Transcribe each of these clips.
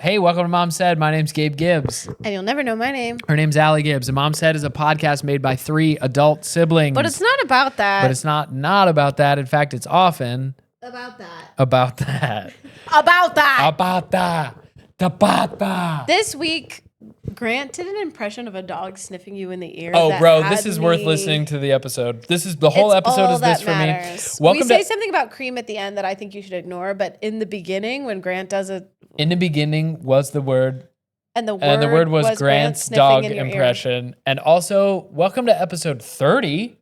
Hey, welcome to Mom Said. My name's Gabe Gibbs. And you'll never know my name. Her name's Allie Gibbs. And Mom Said is a podcast made by 3 adult siblings. But it's not about that. But it's not about that. In fact, it's often about that. About that. About that. About that. About that. This week, Grant did an impression of a dog sniffing you in the ear. Oh, bro, this is worth listening to the episode. This is the whole episode is this for me. Welcome. We say something about cream at the end that I think you should ignore, but in the beginning, when Grant does it, in the beginning was the word, and the word was Grant's dog impression. Ear. And also, welcome to episode 30.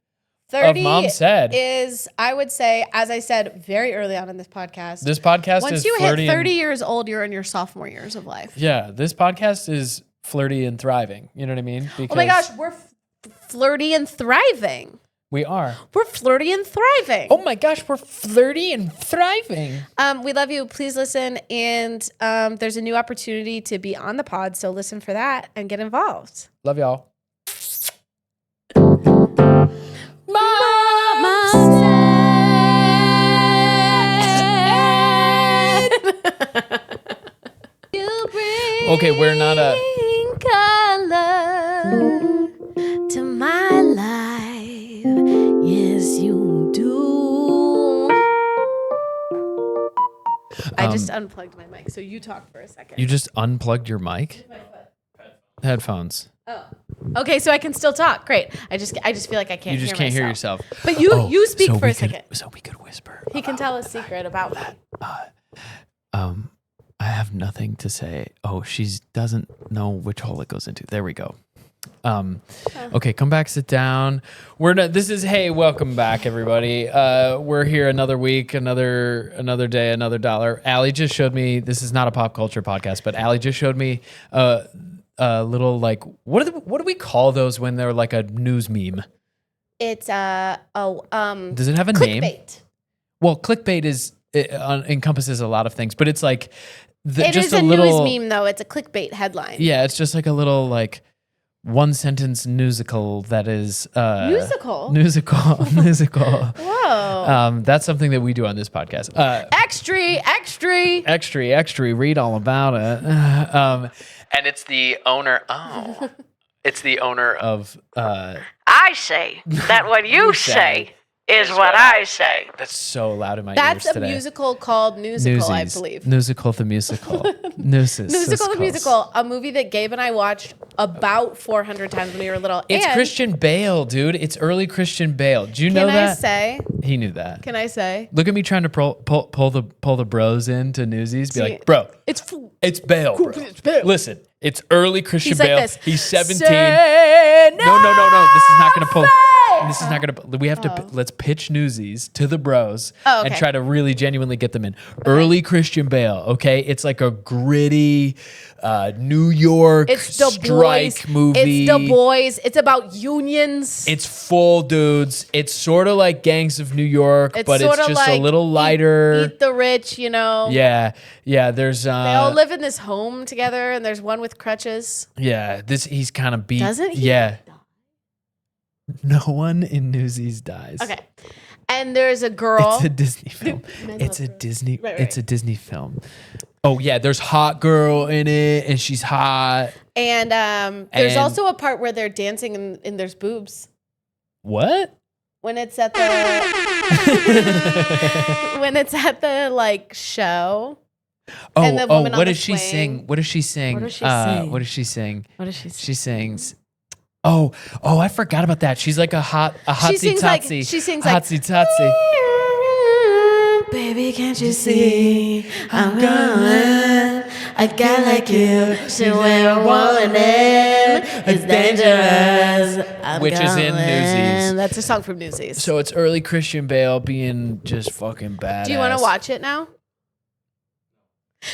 30 of Mom Said is, I would say, as I said very early on in this podcast. This podcast once is you hit 30 years old, you're in your sophomore years of life. Yeah, this podcast is flirty and thriving. You know what I mean? Because oh my gosh, we're flirty and thriving. We are. We're flirty and thriving. Oh my gosh, we're flirty and thriving. We love you. Please listen. And there's a new opportunity to be on the pod. So listen for that and get involved. Love y'all. Mama said. Okay, we're not a color to my life. Yes, you do. I just unplugged my mic, so you talk for a second. You just unplugged your mic? Headphones. Oh. Okay, so I can still talk. Great. I just feel like I can't. You just can't hear yourself. But you speak for a second. So we could whisper. He can tell a secret about that. I have nothing to say. Oh, she doesn't know which hole it goes into. There we go. Okay, come back, sit down. Hey, welcome back, everybody. We're here another week, another day, another dollar. Allie just showed me, this is not a pop culture podcast, but Allie just showed me a little, like, what do we call those when they're like a news meme? It's does it have a name? Clickbait. Well, clickbait encompasses a lot of things, but it's like it is a news meme though. It's a clickbait headline. Yeah, it's just like a little like one sentence musical that is musical. Whoa. That's something that we do on this podcast. Extra. Read all about it. And it's the owner. Oh, it's the owner of. I say that what you say is what I say. That's so loud in my ears today. That's a musical called Newsical, I believe. Newsical the musical. Newsical the musical, a movie that Gabe and I watched about 400 times when we were little. It's Christian Bale, dude. It's early Christian Bale. Do you know that? Can I say? He knew that. Can I say? Look at me trying to pull the bros into Newsies. Be like, bro, it's Bale, bro. It's Bale. Listen, it's early Christian Bale. Like this. He's 17. Say No. This is not gonna pull. This is not gonna. We have to. Let's pitch Newsies to the bros and try to really genuinely get them in. Early Christian Bale. Okay, it's like a gritty New York strike movie. It's the boys. It's about unions. It's full dudes. It's sort of like Gangs of New York, but it's just like a little lighter. Eat the rich, you know. Yeah. There's they all live in this home together, and there's one with crutches. Yeah, he's kind of beat. Doesn't he? Yeah. No one in Newsies dies. Okay. And there's a girl. It's a Disney film. It's a Disney. Right. It's a Disney film. Oh yeah, there's hot girl in it, and she's hot. And there's also a part where they're dancing and there's boobs. What? When it's at the like show. Oh, and the woman what on does the she sing? What does she sing? She sings. Oh, I forgot about that. She's like a hotsy totsy. She sings like hotsy totsy. Baby, can't you see I'm going? A guy like you should wear a warning. It's dangerous. Which is in Newsies. That's a song from Newsies. So it's early Christian Bale being just fucking badass. Do you want to watch it now?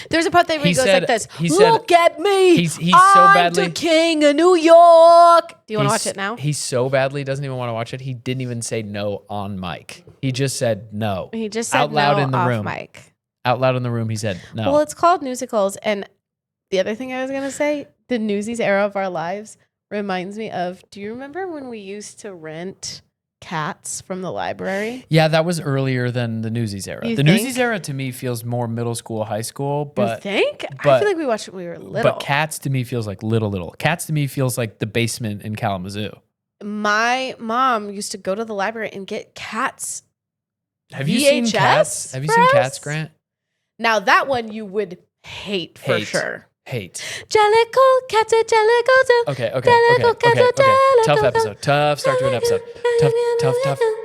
There's a part that he goes like this. Look at me. He's so I'm badly. the king of New York. Do you want to watch it now? He so badly doesn't even want to watch it. He didn't even say no on mic. He just said no. He just said out loud no in the off room. mic. Out loud in the room, he said no. Well, it's called musicals. And the other thing I was going to say, the Newsies era of our lives reminds me of, do you remember when we used to rent cats from the library. Yeah, that was earlier than the Newsies era. You The think? Newsies era to me feels more middle school, high school. But You think? I but- feel like we watched it when we were little. But Cats to me feels like little. Cats to me feels like the basement in Kalamazoo. My mom used to go to the library and get Cats. Have you seen VHS Cats? Have you for seen us? Cats, Grant? Now that one you would hate for sure. Hate. Jellicle, cats are jellicle too. Okay. Jellicle, cats are jellicle Tough too. episode. Tough start to an episode.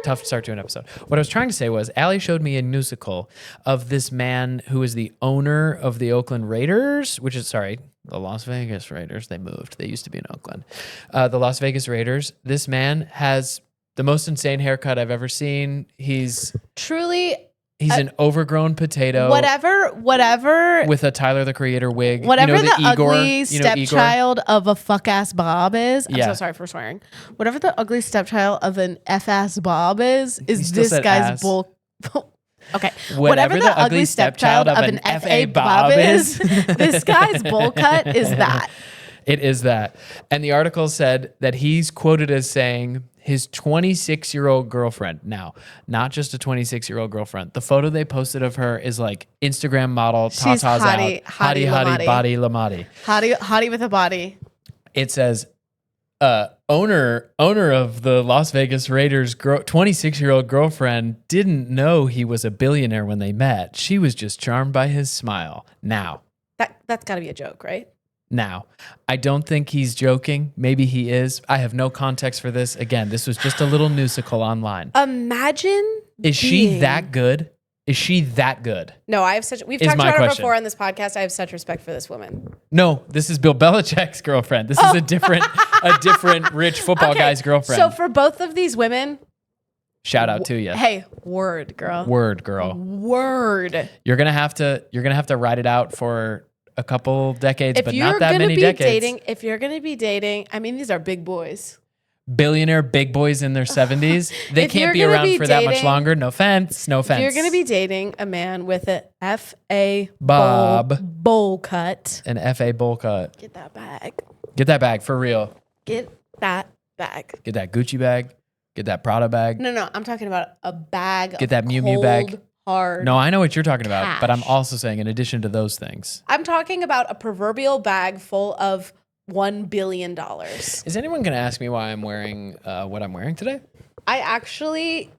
Tough start to an episode. What I was trying to say was, Allie showed me a musical of this man who is the owner of the Oakland Raiders, the Las Vegas Raiders. They moved. They used to be in Oakland. The Las Vegas Raiders. This man has the most insane haircut I've ever seen. He's an overgrown potato. Whatever. With a Tyler the Creator wig. Whatever you know, the Igor, ugly stepchild of a fuck-ass Bob is. I'm Yeah. so sorry for swearing. Whatever the ugly stepchild of an F-ass Bob is still this said guy's ass. bull. Okay. Whatever the ugly stepchild of an F.A. Bob is. This guy's bowl cut is that. It is that. And the article said that he's quoted as saying his 26-year-old girlfriend. Now, not just a 26-year-old girlfriend. The photo they posted of her is like Instagram model, She's tatas hottie, out, hottie lamati. body lamati. Hottie with a body. It says, owner of the Las Vegas Raiders' 26-year-old girlfriend didn't know he was a billionaire when they met. She was just charmed by his smile. Now, That's got to be a joke, right? I don't think he's joking. Maybe he is. I have no context for this. Again, this was just a little musical online. Imagine. Is she that good? Is she that good? No, we've talked about her before on this podcast. I have such respect for this woman. No, this is Bill Belichick's girlfriend. This is a different rich football guy's girlfriend. So for both of these women, shout out to you. hey, word, girl. Word, girl. Word. You're gonna have to ride it out for a couple decades, but not that many decades. If you're gonna be dating, I mean, these are big boys. Billionaire big boys in their 70s. They can't be around for that much longer. No offense. If you're gonna be dating a man with a F.A. Bob bowl cut, an F.A. bowl cut, get that bag. Get that bag for real. Get that bag. Get that Gucci bag. Get that Prada bag. No, I'm talking about a bag. Get that Miu Miu bag. Hard. No, I know what you're talking about, cash. but I'm also saying in addition to those things. I'm talking about a proverbial bag full of $1 billion. Is anyone going to ask me why I'm wearing what I'm wearing today? I actually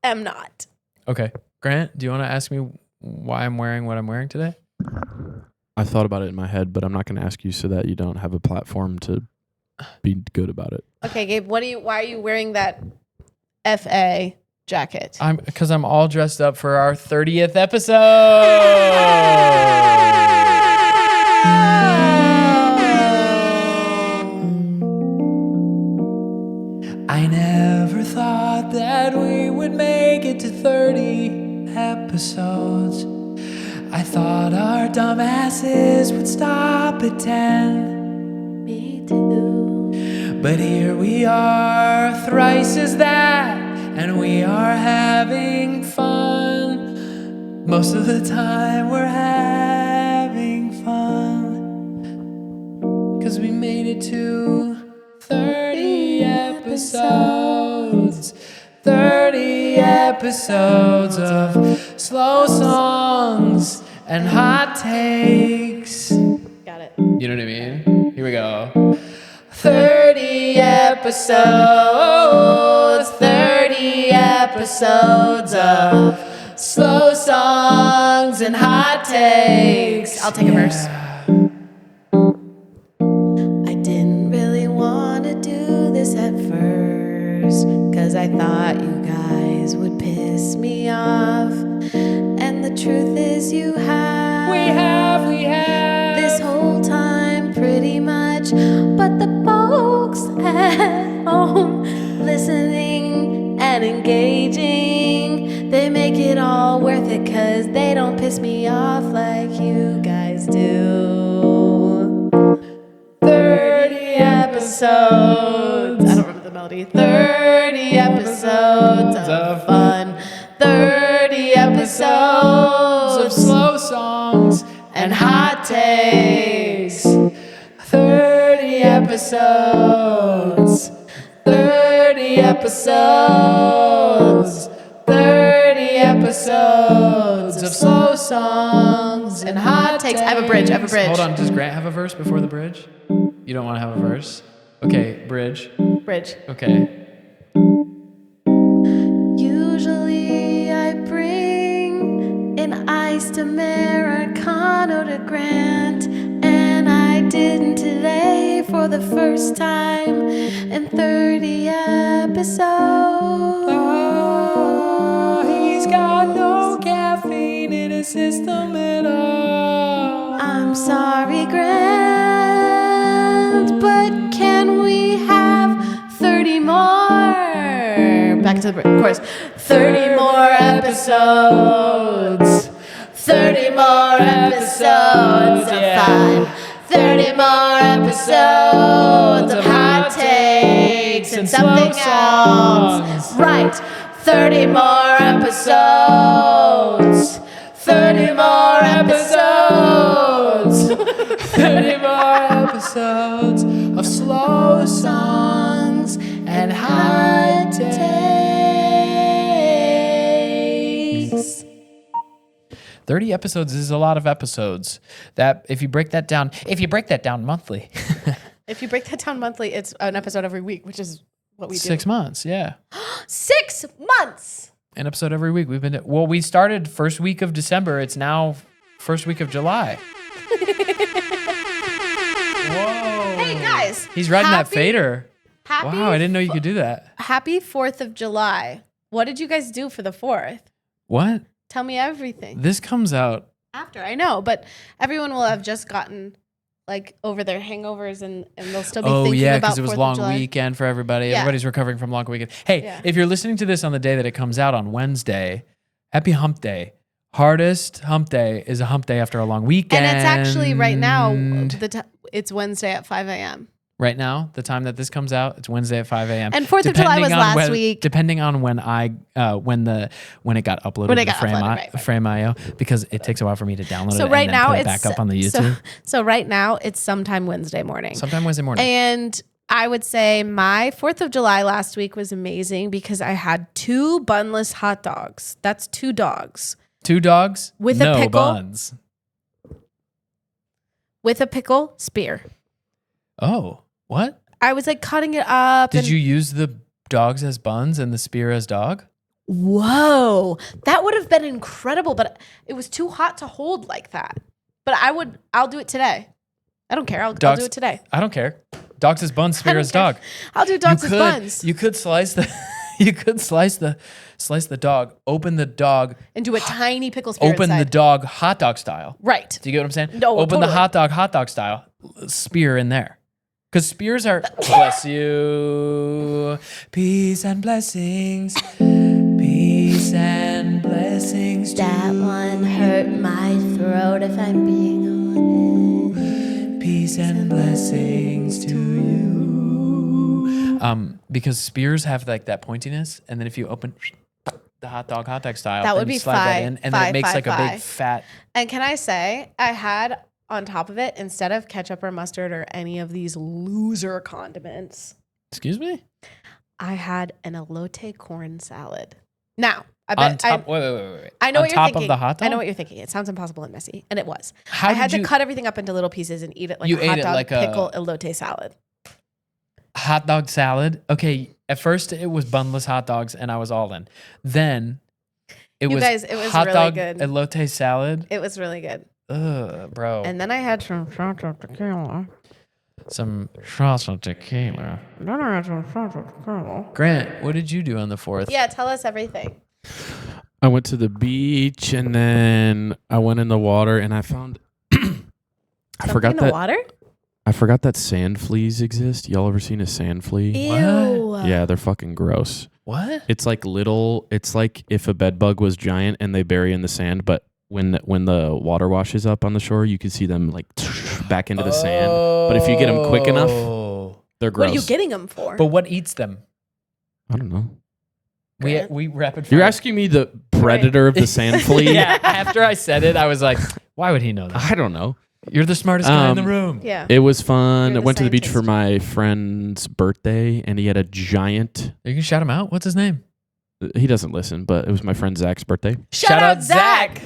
am not. Okay. Grant, do you want to ask me why I'm wearing what I'm wearing today? I thought about it in my head, but I'm not going to ask you so that you don't have a platform to be good about it. Okay, Gabe, why are you wearing that FA jacket? Because I'm all dressed up for our 30th episode. I never thought that we would make it to 30 episodes. I thought our dumbasses would stop at 10. Me too. But here we are, thrice as that, and we are having fun. Most of the time we're having fun. 'Cause we made it to 30 episodes. 30 episodes of slow songs and hot takes. Got it. You know what I mean? Here we go. 30 episodes. 30 episodes of slow songs and hot takes. I'll take a verse. I didn't really want to do this at first, 'cause I thought you guys would piss me off. And the truth is you have. We have. This whole time pretty much. But the folks at home listening and engaging, they make it all worth it 'cause they don't piss me off like you guys do. 30 episodes. I don't remember the melody. 30 episodes of fun. 30 episodes of slow songs and hot takes. 30 episodes. 30 episodes. 30 episodes of slow songs and hot takes. I have a bridge. Hold on, does Grant have a verse before the bridge? You don't want to have a verse? Okay, bridge. Okay. Usually I bring an iced Americano to Grant, and I didn't today for the first time in 30 episodes. He's got no caffeine in his system at all. I'm sorry, Grant, but can we have 30 more? Back to the chorus. 30 more episodes. 30 more episodes of fun. 30 more episodes of hot takes and something else. Right. 30 more episodes. 30 more episodes. 30 more episodes of slow songs and hot takes. 30 episodes is a lot of episodes. That if you break that down monthly. If you break that down monthly, it's an episode every week, which is what we do. 6 months, yeah. 6 months. An episode every week. We started first week of December. It's now first week of July. Whoa. Hey guys. He's riding that fader. Happy Wow, I didn't know you could do that. Happy 4th of July. What did you guys do for the 4th? What? Tell me everything. This comes out After, I know, but everyone will have just gotten like over their hangovers and they'll still be thinking about 4th of July. because it was long weekend for everybody. Yeah. Everybody's recovering from long weekend. Hey, Yeah. if you're listening to this on the day that it comes out on Wednesday, happy hump day. Hardest hump day is a hump day after a long weekend. And it's actually right now, it's Wednesday at 5 a.m. Right now, the time that this comes out, it's Wednesday at 5 a.m. And 4th of July was last week. Depending on when it got uploaded When it to got uploaded, right. Frame.io, because it takes a while for me to download it So right and now then put it it's back up on the YouTube. So right now it's sometime Wednesday morning. Sometime Wednesday morning. And I would say my 4th of July last week was amazing because I had 2 bunless hot dogs. That's 2 dogs. 2 dogs With no a pickle. buns. With a pickle spear. Oh, what? I was like cutting it up. Did you use the dogs as buns and the spear as dog? Whoa, that would have been incredible, but it was too hot to hold like that. But I'll do it today. I don't care. I'll do it today. I don't care. Dogs as buns, spear as dog. I'll do dogs as buns. You could slice the dog, open the dog, And do a tiny pickle spear open the inside. dog hot dog style. Right. Do you get what I'm saying? No, open totally. the hot dog style, spear in there. Because spears are, bless you, peace and blessings, peace and blessings. That one hurt my throat if I'm being honest. Peace and blessings to you. Because spears have like that pointiness, and then if you open the hot dog style, That then would you be slide that in, and then it makes like a big five. fat. And can I say, I had on top of it, instead of ketchup or mustard or any of these loser condiments, Excuse me. I had an elote corn salad. Now, I On bet top, wait. I know On what you're top thinking. of the hot dog. I know what you're thinking. It sounds impossible and messy, and it was. How I had did to you- cut everything up into little pieces and eat it like You a ate hot it dog like a- pickle elote salad. Hot dog salad. Okay, at first it was bunless hot dogs, and I was all in. Then it was hot really dog good. elote salad. It was really good. Ugh, bro. And then I had some shots of tequila. Some shots of tequila. Then I had some shots of tequila. Grant, what did you do on the 4th? Yeah, tell us everything. I went to the beach and then I went in the water and I found I forgot that water? I forgot that sand fleas exist. Y'all ever seen a sand flea? Ew. Yeah, they're fucking gross. What? It's like it's like if a bed bug was giant and they bury in the sand, but when the water washes up on the shore, you can see them like back into the sand. But if you get them quick enough, they're gross. What are you getting them for? But what eats them? I don't know. We rapid fire. You're asking me the predator of the sand flea? Yeah. After I said it, I was like, why would he know that? I don't know. You're the smartest guy in the room. Yeah. It was fun. I You're the went to the beach for scientist. my friend's birthday, and he had a giant. You can shout him out. What's his name? He doesn't listen, but it was my friend Zach's birthday. Shout out Zach.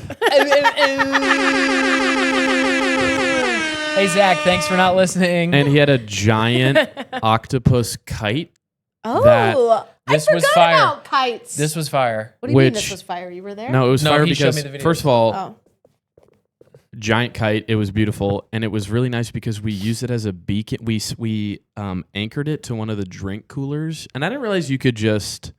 Hey, Zach, thanks for not listening. And he had a giant octopus kite. Oh, That- this I was forgot fire. about kites. This was fire. What do you mean which- this was fire? You were there? No, it was No, fire he showed because me the video. first of all, Oh. giant kite. It was beautiful, and it was really nice because we used it as a beacon. We anchored it to one of the drink coolers, and I didn't realize you could just,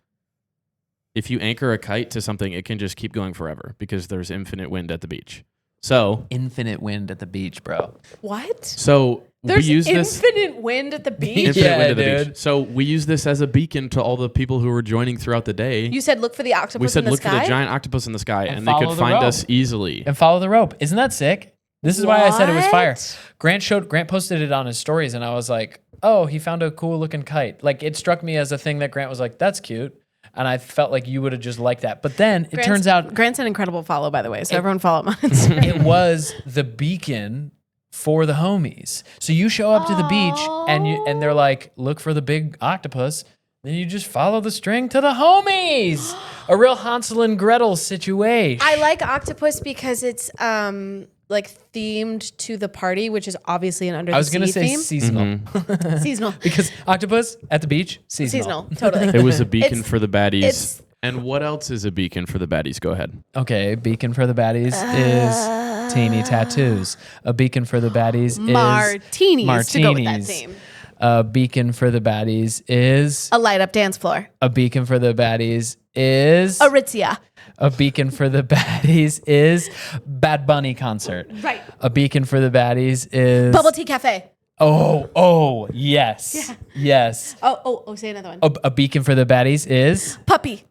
if you anchor a kite to something, it can just keep going forever because there's infinite wind at the beach. So Infinite wind at the beach, bro. What? we There's use this infinite wind at the beach. infinite Yeah, wind at the dude. beach. So we use this as a beacon to all the people who were joining throughout the day. You said look for the octopus We said in the look sky. for the giant octopus in the sky, And and they follow could the find rope. us easily. And follow the rope. Isn't that sick? This is why I said it was fire. What? Grant posted it on his stories, and I was like, oh, he found a cool looking kite. Like, it struck me as a thing that Grant was like, that's cute. And I felt like you would have just liked that. But then it turns out Grant's an incredible follow, by the way. So everyone follow him on Instagram. it was the beacon for the homies. So you show up to the beach and they're like, look for the big octopus. Then you just follow the string to the homies. A real Hansel and Gretel situation. I like octopus because it's like themed to the party, which is obviously an under I was the gonna sea say theme. seasonal Seasonal. because octopus at the beach seasonal. Totally. It was a beacon It's- for the baddies. it's- And what else is a beacon for the baddies? Go ahead. Okay, beacon for the baddies is teeny tattoos. A beacon for the baddies is Martinis, to go with that martinis. theme. A beacon for the baddies is A light up dance floor. a beacon for the baddies is Aritzia. a beacon for the baddies is Bad Bunny concert. Right. A beacon for the baddies is Bubble tea cafe. Oh, yes. Yes. Oh, say another one. A beacon for the baddies is Puppy.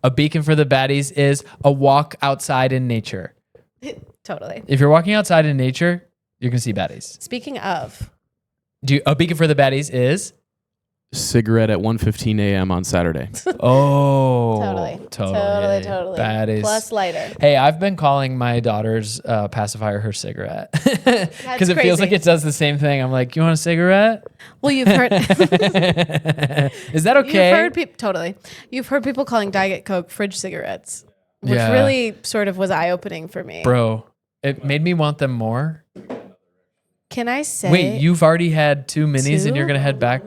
a beacon for the baddies is a walk outside in nature. Totally. If you're walking outside in nature, you're gonna see baddies. Speaking of, A beacon for the baddies is Cigarette at 1:15 a.m. on Saturday. totally. Totally. Baddies. Plus lighter. Hey, I've been calling my daughter's pacifier her cigarette because it feels crazy. like it does the same thing. I'm like, you want a cigarette? Well, you've heard. Is that okay? You've heard people totally. You've heard people calling Diet Coke fridge cigarettes, which Yeah. really sort of was eye opening for me. Bro, it made me want them more. Can I say? Wait, you've already had 2 minis and Two? you're gonna head back?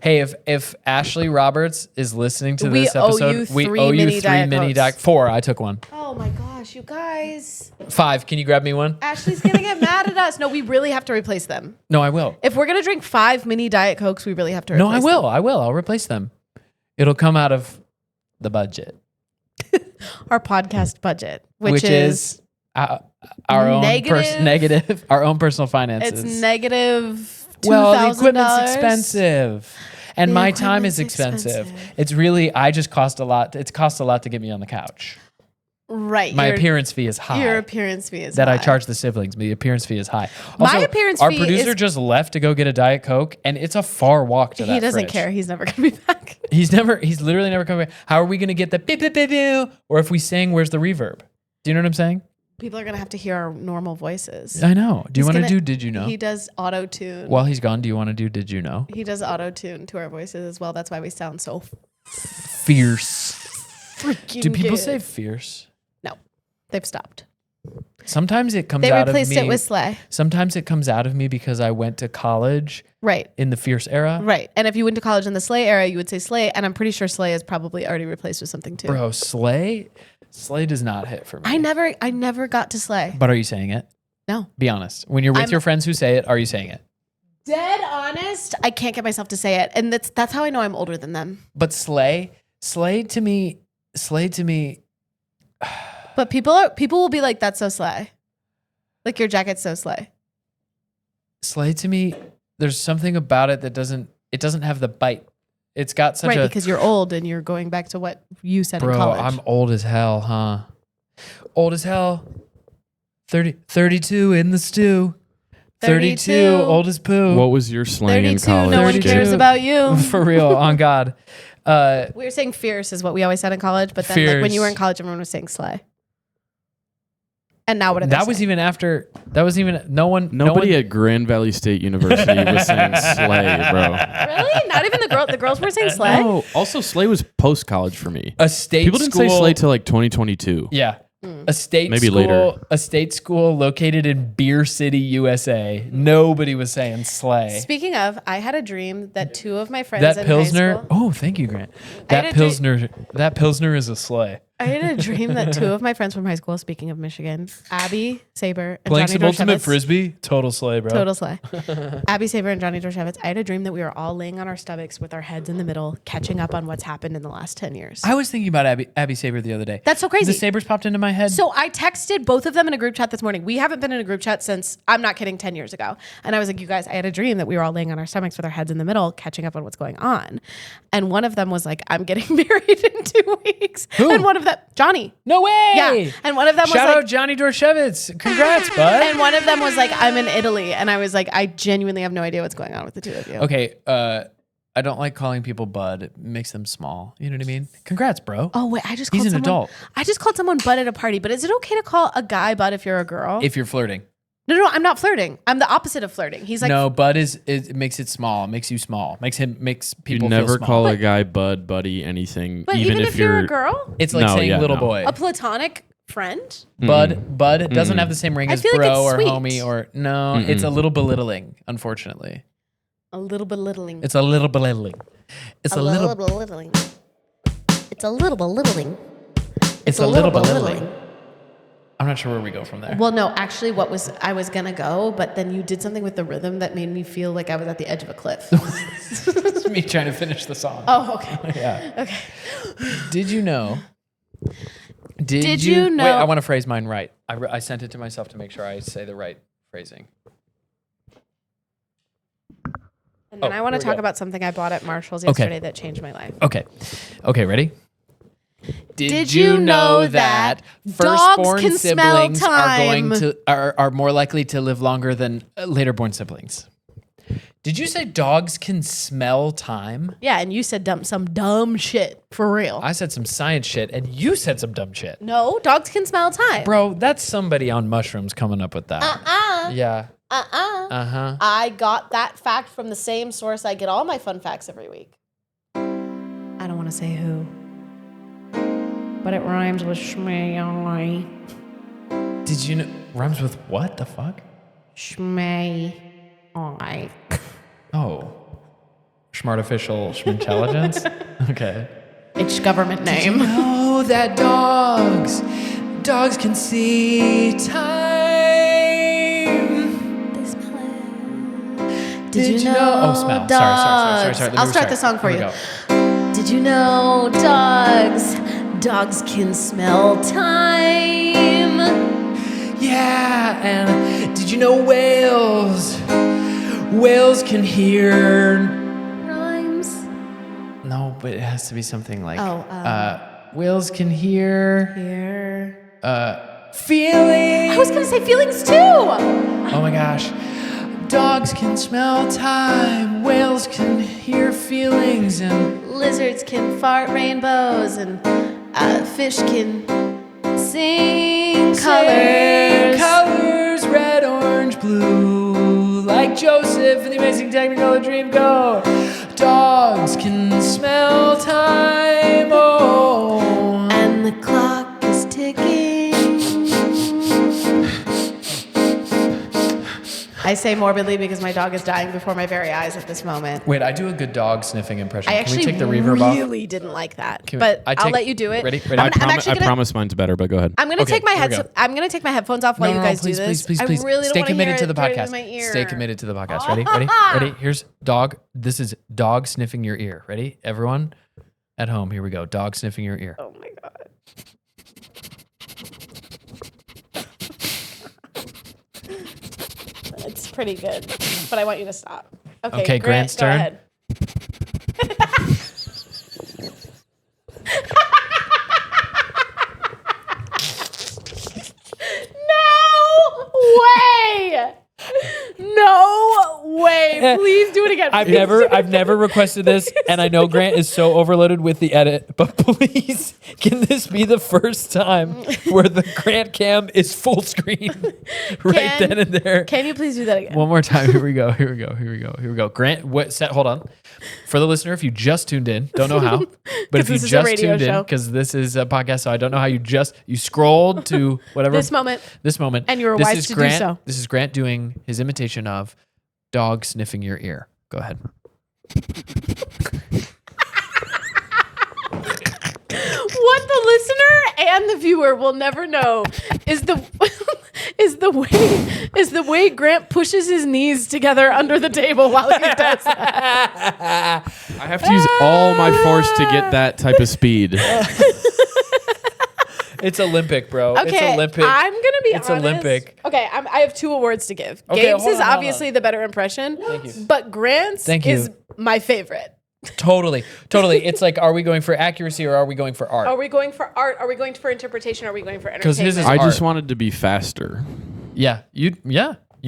Hey, if Ashley Roberts is listening to We this owe episode, you we three owe you mini 3 Diet mini Cokes. Diet. 4. I took one. Oh my gosh, you guys! 5. Can you grab me one? Ashley's gonna get mad at us. No, we really have to replace them. No, I will. If we're gonna drink 5 mini Diet Cokes, we really have to. No, Replace I will. I will. I'll replace them. It'll come out of the budget, Our podcast budget, which is our own negative, our own personal finances. it's negative. Well, the $2,000. equipment's expensive. And The my time is equipment's expensive. expensive. It's really, I just cost a lot. It costs a lot to get me on the couch. Right. My your- appearance fee is high. Your appearance fee is that I high. charge the siblings. The appearance fee is high. My Also, appearance our fee producer is- just left to go get a Diet Coke, and it's a far walk to that. He doesn't fridge. care. He's never gonna be back. He's literally never coming back. How are we gonna get the beep beep beep beep? Or if we sing, where's the reverb? Do you know what I'm saying? People are gonna have to hear our normal voices. I know. Do you He's want to gonna- do Did You Know? He does auto tune. While he's gone, do you want to do Did You Know? He does auto tune to our voices as well. That's why we sound so Fierce. freaking Do people good. say fierce? No? They've stopped. Sometimes it comes They out of me. replaced it with Slay. Sometimes it comes out of me because I went to college Right. in the fierce era. Right. And if you went to college in the Slay era, you would say Slay. And I'm pretty sure Slay is probably already replaced with something too. Bro, Slay does not hit for me. I never got to Slay. But are you saying it? No. Be honest. When you're with I'm- your friends who say it, are you saying it? Dead honest, I can't get myself to say it. And that's how I know I'm older than them. But Slay to me, But people will be like, that's so Slay. Like your jacket's so Slay. Slay to me, there's something about it that doesn't have the bite. It's got such Right, a because you're old and you're going back to what you said in bro, college. I'm old as hell, huh? Old as hell. 32 in the stew. 32, 32. old as poo. What was your slang in 32, college? no one 32. cares about you. For real, on God. We were saying fierce is what we always said in college, but then like, when you were in Fierce. college, everyone was saying Slay. And now what are they That was saying? even after. That was even Nobody at Grand Valley State University was saying slay, bro. Really? Not even the girl. The girls were saying slay. No, also slay was post college for me. a state People didn't school, say slay till like 2022. Yeah. A state Maybe school, later. A state school located in Beer City, USA. Nobody was saying slay. Speaking of, I had a dream that two of my friends That in Pilsner. high school. Oh, thank you, Grant. I had That a dream- Pilsner. That Pilsner is a sleigh. I had a dream that two of my friends from high school, speaking of Michigan, Abby Saber and Playing Johnny some ultimate Dorshevitz. frisbee. Total sleigh, bro. Total slay. Abby Saber and Johnny Dorshevitz. I had a dream that we were all laying on our stomachs with our heads in the middle, catching up on what's happened in the last 10 years. I was thinking about Abby Saber the other day. That's so crazy. The Sabers popped into my head. So I texted both of them in a group chat this morning. We haven't been in a group chat since, I'm not kidding, 10 years ago. And I was like, you guys, I had a dream that we were all laying on our stomachs with our heads in the middle, catching up on what's going on. And one of them was like, I'm getting married in 2 weeks. Who? And one of them, Johnny. No way. Yeah. And one of them Shout was out like, Johnny Dorshevitz. Congrats, bud. and one of them was like, I'm in Italy. And I was like, I genuinely have no idea what's going on with the two of you. Okay. I don't like calling people bud. It makes them small. You know what I mean? Congrats, bro. Oh, wait, I just He's called an someone, adult. I just called someone bud at a party, but is it okay to call a guy bud if you're a girl? If you're flirting. No, I'm not flirting. I'm the opposite of flirting. He's like, No, bud it makes it small. It makes you small. Makes You people never feel small. call a guy bud, buddy, anything. but even if you're a girl, It's like No, saying yeah, little no. boy. a platonic friend. Bud doesn't have the same ring I as feel like bro it's or sweet. homie or no. It's a little belittling, unfortunately. A little belittling. It's a little belittling. It's a little belittling. It's a little belittling. it's a little belittling. I'm not sure where we go from there. Well, no, actually, I was gonna go, but then you did something with the rhythm that made me feel like I was at the edge of a cliff. It's me trying to finish the song. Oh, okay. Yeah. Okay. Did you know? Did you know- Wait, I want to phrase mine right. I sent it to myself to make sure I say the right phrasing. And then Oh, I want to here we talk go. about something I bought at Marshall's Okay. yesterday that changed my life. Okay, ready? Did you know that dogs can smell siblings are going time? to are more likely to live longer than later born siblings? Did you say dogs can smell time? Yeah, and you said some dumb shit for real. I said some science shit, and you said some dumb shit. No, dogs can smell time. Bro, that's somebody on mushrooms coming up with that. Yeah. I got that fact from the same source I get all my fun facts every week. I don't want to say who, but it rhymes with shmay. Did you know rhymes with what the fuck? Shmay. Oh. Schmartificial schmintelligence? Okay. It's government name. Know that dogs can see time. They smell it. Did you know? Oh, smell. Dogs. Sorry. I'll start the song for Here you. we go. Did you know dogs can smell time? Yeah, and did you know whales can hear? Rhymes. No, but it has to be something like whales can hear feelings. I was gonna say feelings too. Oh my gosh. Dogs can smell time, whales can hear feelings, and Lizards can fart rainbows, and fish can sing colors. Colors, red, orange, blue, like Joseph in the Amazing Technicolor Dreamcoat. Dogs can smell time, oh. And the clock is ticking. I say morbidly because my dog is dying before my very eyes at this moment. Wait, I do a good dog sniffing impression. I Can actually we take the reverb off? really didn't like that, Can we- but I I'll take- let you do it. Ready? I'm actually I gonna, promise mine's better, but go ahead. I'm gonna Okay, take my here we heads. go. I'm gonna take my headphones off while you guys please, do this. Please. I really don't Stay wanna committed hear to it the through podcast. my ear. Stay committed to the podcast. Ready? Ready? Here's dog. This is dog sniffing your ear. Ready? Everyone at home, here we go. Dog sniffing your ear. Oh my god. It's pretty good, but I want you to stop. Okay, Grant's Grant, go turn. ahead. No way! No way, Okay, please do it again. I've never requested this, and I know Grant is so overloaded with the edit, but please, can this be the first time where the Grant cam is full screen then and there? Can you please do that again? One more time. Here we go. Grant, hold on. For the listener, if you just tuned in, don't know how, but if you just tuned in, because this is a podcast, so I don't know how you scrolled to whatever. This moment. And you were wise to do so. This is Grant doing his imitation of dog sniffing your ear. Go ahead. What the listener and the viewer will never know is the way Grant pushes his knees together under the table while he does that. I have to use all my force to get that type of speed. It's Olympic, bro. Okay, it's Olympic. I'm gonna be honest. It's Olympic. Okay, I have 2 awards to give. Okay, Gabe's hold is on. obviously the better impression. Thank you. But Grant's is my favorite. Totally. It's like, are we going for accuracy or are we going for art? Are we going for art? Are we going for interpretation? Are we going for Because his entertainment? is I just wanted to be faster. Yeah, you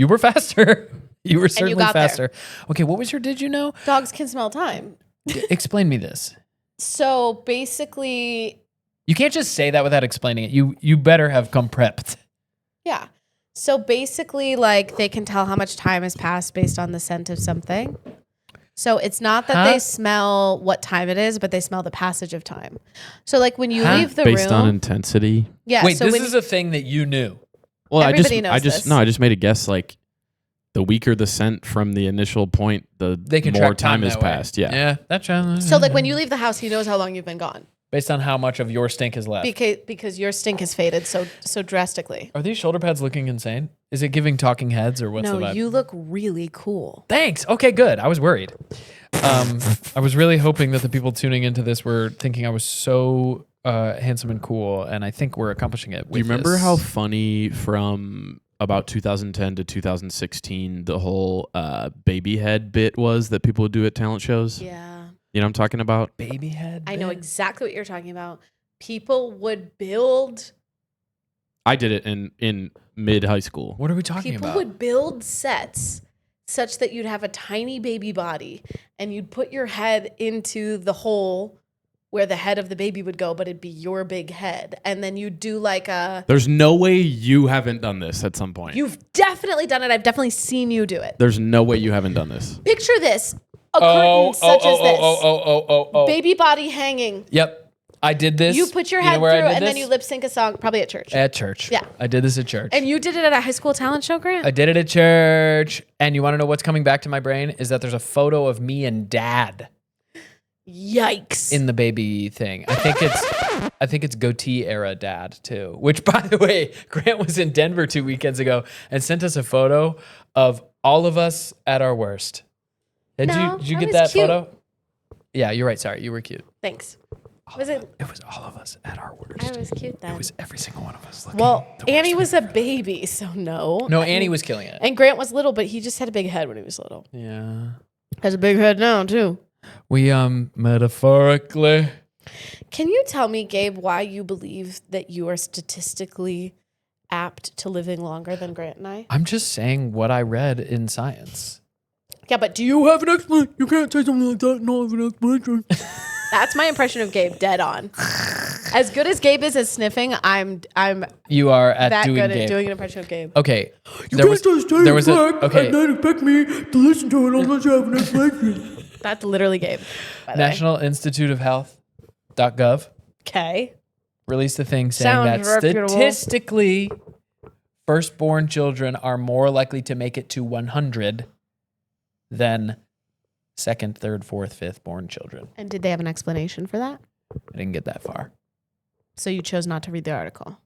were faster. You were certainly got there. faster. Okay, what was your did you know? Dogs can smell time. Explain me this. So basically, you can't just say that without explaining it. You better have come prepped. yeah. So basically, like, they can tell how much time has passed based on the scent of something. So it's not that they smell what time it is, but they smell the passage of time. So like when you leave the room, based on intensity. Yeah. Wait, so this is a thing that you knew. Well, Everybody knows this. I just made a guess. Like, the weaker the scent from the initial point, they can more track time has that way. passed. Yeah. Yeah, that's right. So like when you leave the house, he knows how long you've been gone based on how much of your stink is left. because your stink has faded so drastically. Are these shoulder pads looking insane? Is it giving talking heads or what's the vibe? No, you look really cool. Thanks. Okay, good. I was worried. I was really hoping that the people tuning into this were thinking I was so handsome and cool, and I think we're accomplishing it. Do you remember how funny from about 2010 to 2016 the whole baby head bit was that people would do at talent shows? Yeah. You know what I'm talking about? baby head? I know exactly what you're talking about. People would build. I did it in mid high school. What are we talking People about? would build sets such that you'd have a tiny baby body and you'd put your head into the hole where the head of the baby would go, but it'd be your big head. And then you'd do like a... There's no way you haven't done this at some point. You've definitely done it. I've definitely seen you do it. There's no way you haven't done this. Picture this. A curtain such as this. Oh. Baby body hanging. Yep. I did this. You put your know head where I through did and then this? you lip sync a song, probably at church. At church. Yeah. I did this at church. And you did it at a high school talent show, Grant? I did it at church. And you want to know what's coming back to my brain? Is that there's a photo of me and dad Yikes. in the baby thing. I think it's goatee era dad too. Which, by the way, Grant was in Denver 2 weekends ago and sent us a photo of all of us at our worst. Did you I get was that cute. photo? Yeah, you're right. Sorry, you were cute. Thanks. It was all of us at our worst. I was cute then. It was every single one of us. Well, the worst Annie was we've a ever baby, so no. No, Annie was killing it. And Grant was little, but he just had a big head when he was little. Yeah. Has a big head now, too. We metaphorically. Can you tell me, Gabe, why you believe that you are statistically apt to living longer than Grant and I? I'm just saying what I read in science. Yeah, but do you have an explanation? You can't say something like that and not have an explanation. That's my impression of Gabe, dead on. As good as Gabe is at sniffing, I'm You are at that doing good Gabe. at doing an impression of Gabe. Okay. You can't just say there was a and then expect me to listen to it unless you have an explanation. That's literally Gabe. By the way. National Institute of Health.gov Okay. released a thing saying Sounds that reputable. statistically firstborn children are more likely to make it to 100 than second, third, fourth, fifth born children. And did they have an explanation for that? I didn't get that far. So you chose not to read the article.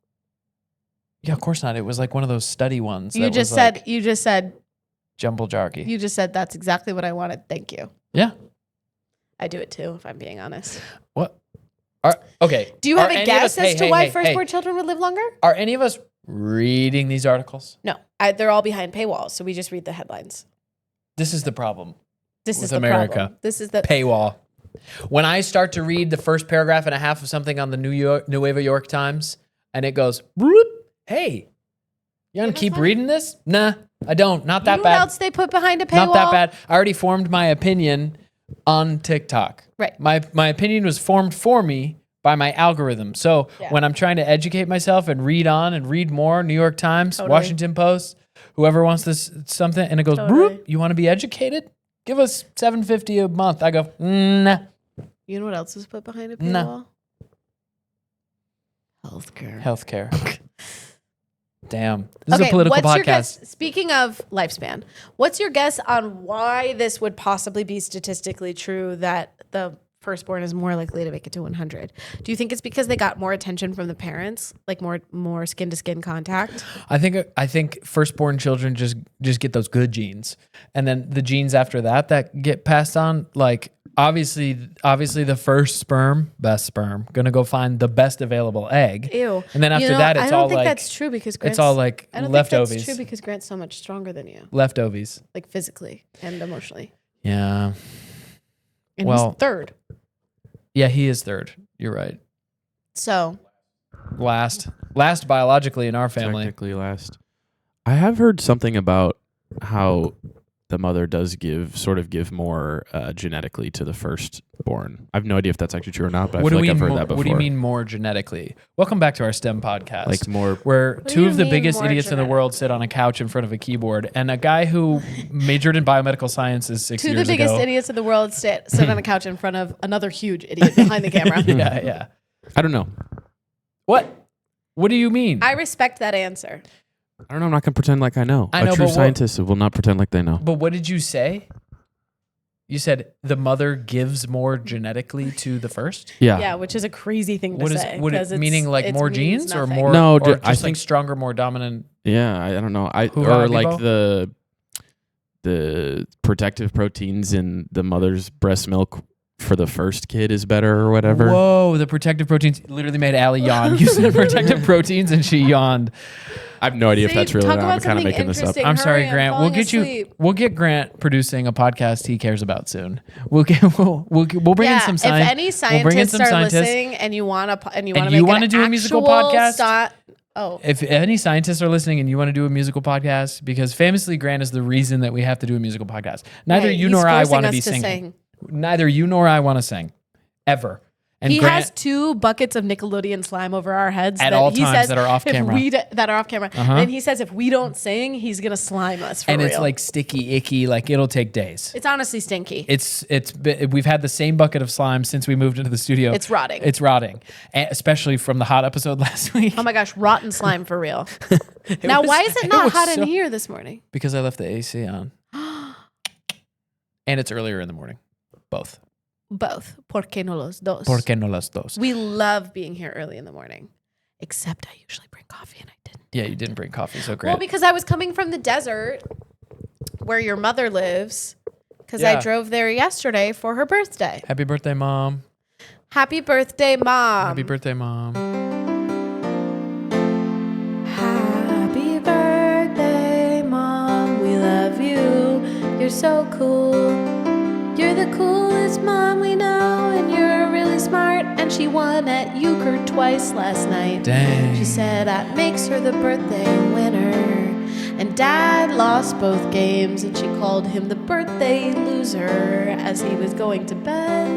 Yeah, of course not. It was like one of those study ones. You that just was said like jumble jarky. you just said that's exactly what I wanted. Thank you. Yeah. I do it too, if I'm being honest. What? Okay. Do you have Are a any of guess us- as hey, to hey, why hey, firstborn hey. children would live longer? Are any of us reading these articles? No, they're all behind paywalls, so we just read the headlines. This is the problem. This With is the America. problem. This is the Paywall. When I start to read the first paragraph and a half of something on the New York Times, and it goes, "Bloop, hey, you want to keep reading this? Nah, I don't. Not that You know bad. what else they put behind a paywall? Not that bad. I already formed my opinion on TikTok. Right. My opinion was formed for me by my algorithm. So when I'm trying to educate myself and read on and read more, New York Times, Washington Post, whoever wants this something, and it goes, "Broop, you want to be educated? Give us $7.50 a month." I go, nah. You know what else is put behind a paywall? Healthcare. Healthcare. Damn. This is a political what's your podcast. guess? Speaking of lifespan, what's your guess on why this would possibly be statistically true that the firstborn is more likely to make it to 100? Do you think it's because they got more attention from the parents, like more skin to skin contact? I think firstborn children just get those good genes, and then the genes after that get passed on. Like obviously the first sperm, best sperm, gonna go find the best available egg. Ew. And then after that, it's I don't all think like that's true because Grant's, it's all like I don't leftovers. think that's true because Grant's so much stronger than you, Leftovers. like physically and emotionally. Yeah. And Well- he's third. Yeah, he is third. You're right. So Last biologically in our family. Technically last. I have heard something about how the mother does give more genetically to the firstborn. I have no idea if that's actually true or not, but I feel like I've heard that before. What do you mean more genetically? Welcome back to our STEM podcast. Like more. Where do two you of the mean biggest more idiots in the world sit on a couch in front of a keyboard, and a guy who majored in biomedical sciences 6 two of years the biggest ago. idiots in the world sit on a couch in front of another huge idiot behind the camera. Yeah. I don't know. What? What do you mean? I respect that answer. I don't know. I'm not gonna pretend like I know. I know, a true but what- scientist will not pretend like they know. But what did you say? You said the mother gives more genetically to the first? Yeah, which is a crazy thing to What is say. would 'cause it meaning like it more means genes or nothing. more No, or ju- just I like think- stronger, more dominant? Yeah, I don't know. Hoo-ha, Or like Bebo? the protective proteins in the mother's breast milk for the first kid is better or whatever. Whoa, the protective proteins literally made Allie yawn. You said protective proteins and she yawned. I have no idea if See, that's really. talk I'm about kind of something making this up. interesting. I'm sorry, Hurry, I'm Grant. falling asleep. We'll get Grant producing a podcast he cares about soon. We'll bring in some If any we'll bring in scientists some are scientists. listening and you want to And make you wanna an do a musical actual podcast? Oh, If any scientists are listening and you want to do a musical podcast, because famously Grant is the reason that we have to do a musical podcast. Neither right, you he's nor I forcing want to us be to singing. sing. Neither you nor I want to sing, ever. And He Grant, has 2 buckets of Nickelodeon slime over our heads At that all he times says that are off if camera. that are off camera. And he says if we don't sing, he's gonna slime us for and real. it's like sticky, icky, like it'll take days. it's honestly stinky. We've had the same bucket of slime since we moved into the studio. It's rotting. It's rotting, and especially from the hot episode last week. Oh my gosh, rotten slime for real. Now, was- why is it it not was hot so- in here this morning? Because I left the AC on, and it's earlier in the morning. Both. Both. ¿Por qué no los dos? ¿Por qué no las dos? We love being here early in the morning. Except I usually bring coffee and I didn't. Yeah, you didn't bring coffee, so great. Well, because I was coming from the desert where your mother lives. Because I Yeah. drove there yesterday for her birthday. Happy birthday, Mom. Happy birthday, Mom. Happy birthday, Mom. Happy birthday, Mom. We love you. You're so cool. You're the coolest mom we know, and you're really smart. And she won at euchre twice last night. Dang. She said that makes her the birthday winner. And Dad lost both games, and she called him the birthday loser as he was going to bed.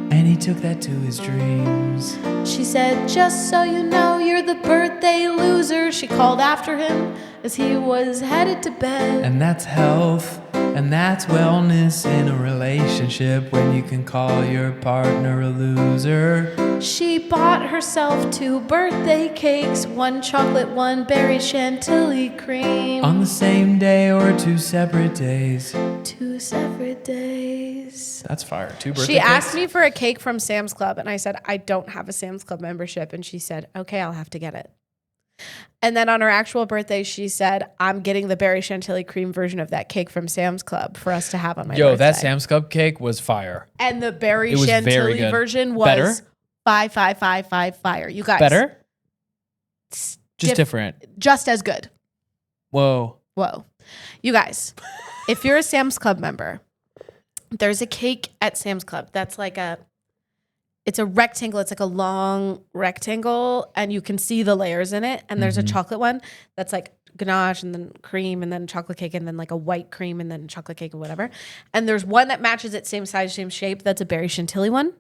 And he took that to his dreams. She said, just so you know, you're the birthday loser. She called after him as he was headed to bed. And that's health, and that's wellness in a relationship when you can call your partner a loser. She bought herself 2 birthday cakes, 1 chocolate, 1 berry chantilly cream. On the same day or 2 separate days. 2 separate days. That's fire. 2 birthday She asked cakes? me for a cake from Sam's Club, and I said, I don't have a Sam's Club membership. And she said, okay, I'll have to get it. And then on her actual birthday, she said, I'm getting the berry chantilly cream version of that cake from Sam's Club for us to have on my birthday. Yo, that Sam's Club cake was fire. And the berry It was very chantilly good. version was Better? 5 fire. You guys. Better? Just Just different. Just as good. Whoa. Whoa. You guys, if you're a Sam's Club member, there's a cake at Sam's Club that's like it's a rectangle. It's like a long rectangle and you can see the layers in it. And there's a chocolate one that's like ganache and then cream and then chocolate cake and then like a white cream and then chocolate cake and whatever. And there's one that matches it, same size, same shape. That's a berry chantilly one.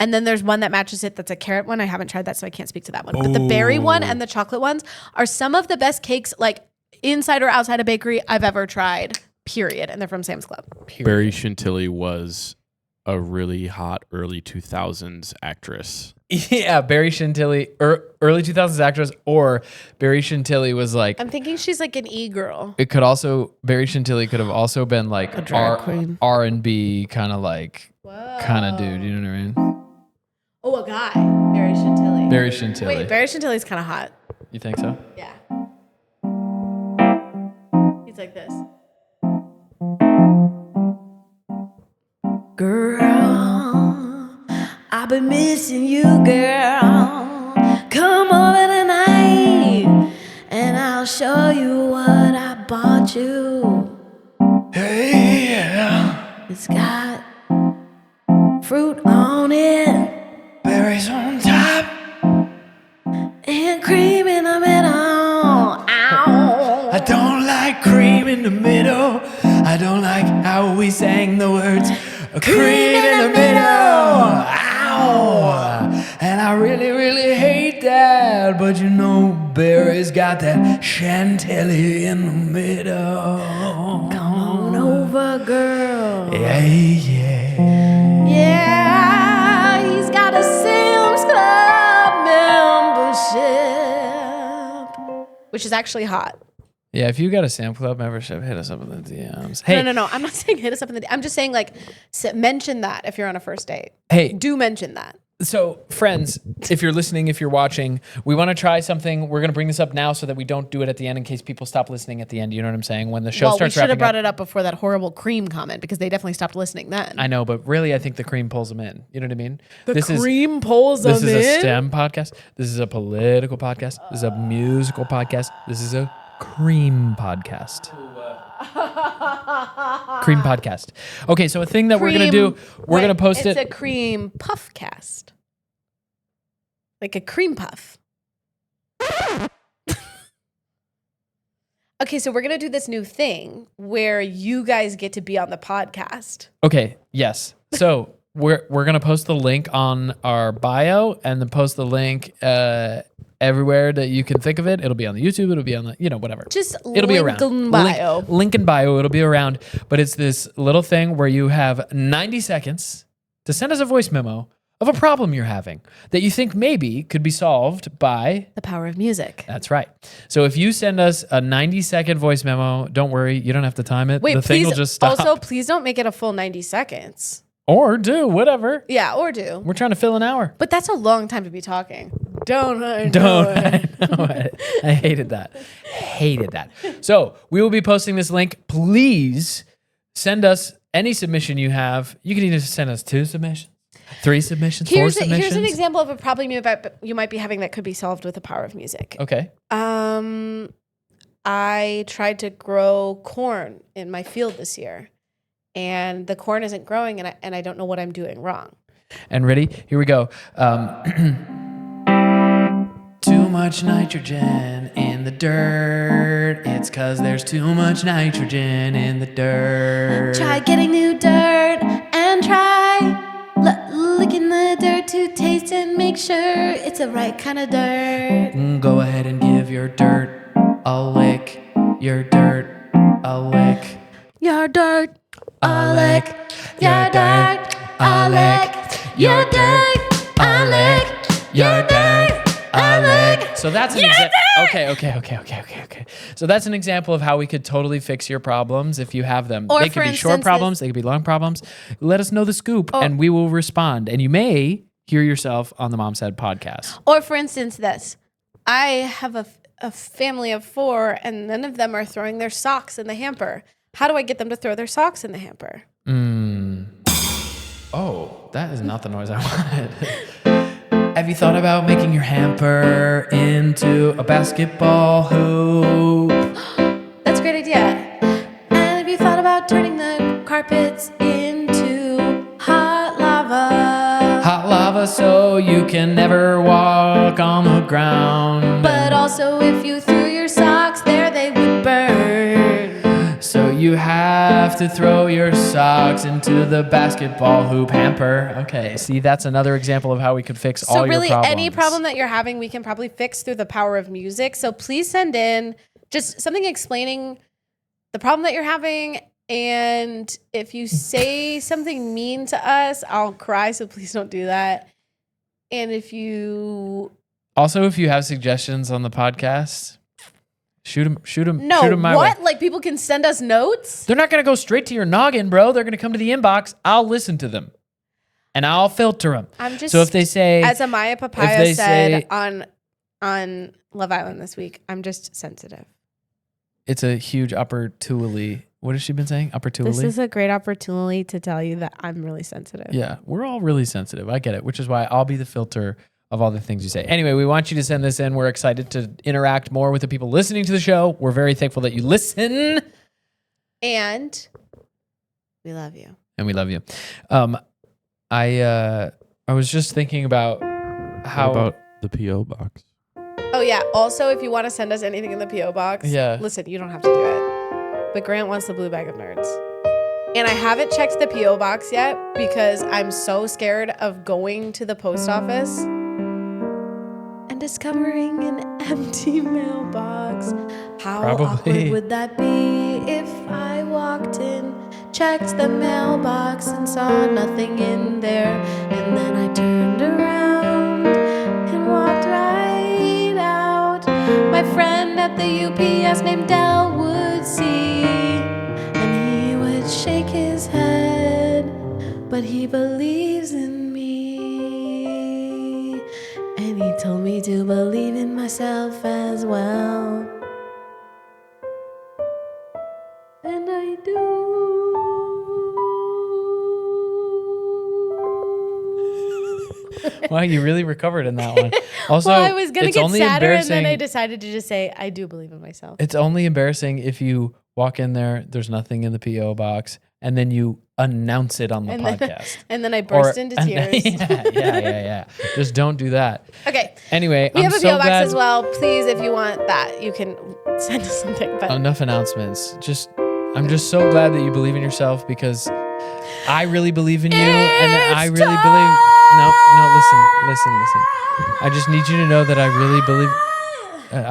And then there's one that matches it. That's a carrot one. I haven't tried that, so I can't speak to that one. But the berry one and the chocolate ones are some of the best cakes, like inside or outside a bakery, I've ever tried. Period. And they're from Sam's Club. Barry Chantilly was a really hot early 2000s actress. Yeah, Barry Chantilly, early 2000s actress, or Barry Chantilly was like. I'm thinking she's like an e-girl. It could also Barry Chantilly could have also been like A drag queen. R&B kind of like kind of dude. You know what I mean? Oh, a guy. Barry Chantilly. Barry Chantilly. Wait, Barry Chantilly's kind of hot. You think so? Yeah. He's like this. Girl, I've been missing you, girl. Come over tonight, and I'll show you what I bought you. Hey, yeah. It's got fruit on it Berries on top. and cream in the middle. Ow. I don't like cream in the middle. I don't like how we sang the words. Cream in the middle. Ow. And I really, really hate that. But you know, Barry's got that chantilly in the middle. Come on over, girl. Yeah, yeah. Yeah, he's got a Sam's Club membership, which is actually hot. Yeah, if you got a Sam Club membership, hit us up in the DMs. Hey, No. I'm not saying hit us up in the. I'm just saying like mention that if you're on a first date. hey, Do mention that. so friends, if you're listening, if you're watching, we want to try something. We're going to bring this up now so that we don't do it at the end in case people stop listening at the end. You know what I'm saying? When the show Well, we starts should have wrapping brought up. it up before that horrible cream comment because they definitely stopped listening then. I know, but really, I think the cream pulls them in. You know what I mean? cream pulls This is a STEM podcast. This is a political podcast. This is a musical podcast. This is a cream podcast. Cream podcast. Okay, so a thing that we're going to do, we're going to post It's it. a cream puff cast. Like a cream puff. Okay, so we're going to do this new thing where you guys get to be on the podcast. Okay, yes. So we're going to post the link on our bio and then post the link everywhere that you can think of it. It'll be on the YouTube. It'll be on the, whatever. Just It'll be around. in bio. Link in bio. It'll be around. But it's this little thing where you have 90 seconds to send us a voice memo of a problem you're having that you think maybe could be solved by The power of music. That's right. So if you send us a 90-second voice memo, don't worry, you don't have to time it. Wait, the thing please, will just stop. also, please don't make it a full 90 seconds. Or do whatever. Yeah, or do. We're trying to fill an hour. But that's a long time to be talking. Don't I know Don't it? I know it? I hated that. Hated that. So we will be posting this link. Please send us any submission you have. You can either send us 2 submissions, 3 submissions, 4 submissions. Here's an example of a problem you might be having that could be solved with the power of music. Okay. I tried to grow corn in my field this year, and the corn isn't growing, and I don't know what I'm doing wrong. And ready? Here we go. Too much nitrogen in the dirt. It's 'cause there's too much nitrogen in the dirt. Try getting new dirt and try licking the dirt to taste and make sure it's the right kind of dirt. Go ahead and give your dirt a lick. Your dirt a lick. Your dirt, A lick. your dirt, a lick. Your dirt, a lick. Your dirt, a lick. So that's an example. Okay. So that's an example of how we could totally fix your problems if you have them. Or They for could be short instance, problems. They could be long problems. Let us know the scoop, and we will respond. And you may hear yourself on the Mom Said podcast. Or for instance, this. I have a family of 4, and none of them are throwing their socks in the hamper. How do I get them to throw their socks in the hamper? Oh, that is not the noise I wanted. Have you thought about making your hamper into a basketball hoop? That's a great idea. And have you thought about turning the carpets into hot lava? Hot lava so you can never walk on the ground. But also, if you threw your socks there, they You have to throw your socks into the basketball hoop hamper. Okay, see, that's another example of how we could fix all So your really, problems. any problem that you're having, we can probably fix through the power of music. So please send in just something explaining the problem that you're having. And if you say something mean to us, I'll cry. So please don't do that. And if you have suggestions on the podcast, shoot them no, my what? way. Like people can send us notes. They're not going to go straight to your noggin, bro. They're going to come to the inbox. I'll listen to them. And I'll filter them. I'm just so if they say, as Amaya Papaya said on Love Island this week, I'm just sensitive. it's a huge opportunity. What has she been saying? Opportunity. This is a great opportunity to tell you that I'm really sensitive. Yeah, we're all really sensitive. I get it, which is why I'll be the filter of all the things you say. Anyway, we want you to send this in. We're excited to interact more with the people listening to the show. We're very thankful that you listen. And we love you. And we love you. I was just thinking about how What about the P.O. box? Oh, yeah. Also, if you want to send us anything in the P.O. box, listen, you don't have to do it. But Grant wants the blue bag of nerds. And I haven't checked the P.O. box yet because I'm so scared of going to the post office and discovering an empty mailbox. How awkward would that be if I walked in, checked the mailbox and saw nothing in there, and then I turned around and walked right out. My friend at the UPS named Del would see, and he would shake his head, but he believes in me, and he told me to believe in myself as well. And I do. Wow, you really recovered in that one. Also, well, I was going to it's get only sadder, and then I embarrassing- decided to just say, I do believe in myself. It's only embarrassing if you walk in there, there's nothing in the P.O. box, and then you announce it on the podcast. And then I burst into tears. Yeah. Just don't do that. Okay. Anyway, We I'm have a so P.O. box glad. as well. Please, if you want that, you can send us something. But Enough announcements. I'm just so glad that you believe in yourself because I really believe in you, and I really believe. No, listen. I just need you to know that I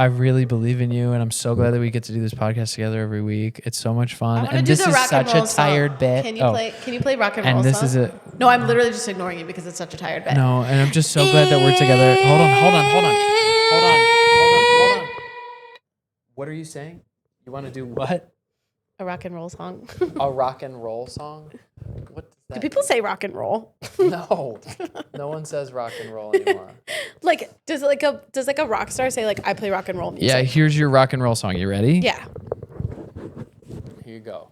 really believe in you, and I'm so glad that we get to do this podcast together every week. It's so much fun, and this is such a tired bit. Can you play rock and roll? And this song? is a No, I'm literally just ignoring you because it's such a tired bit. no, and I'm just so glad that we're together. Hold on. What are you saying? You want to do what? A rock and roll song. A rock and roll song? What does that Do people say rock and roll? No one says rock and roll anymore. Like, does a rock star say like I play rock and roll music? Yeah, here's your rock and roll song. You ready? Yeah. Here you go.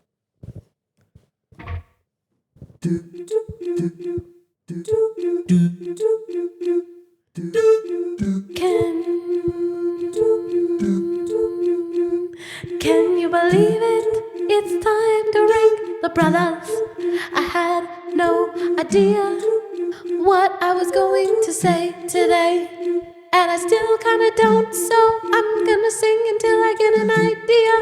Can you believe it? It's time to rank the brothers. I had no idea what I was going to say today, and I still kinda don't, so I'm gonna sing until I get an idea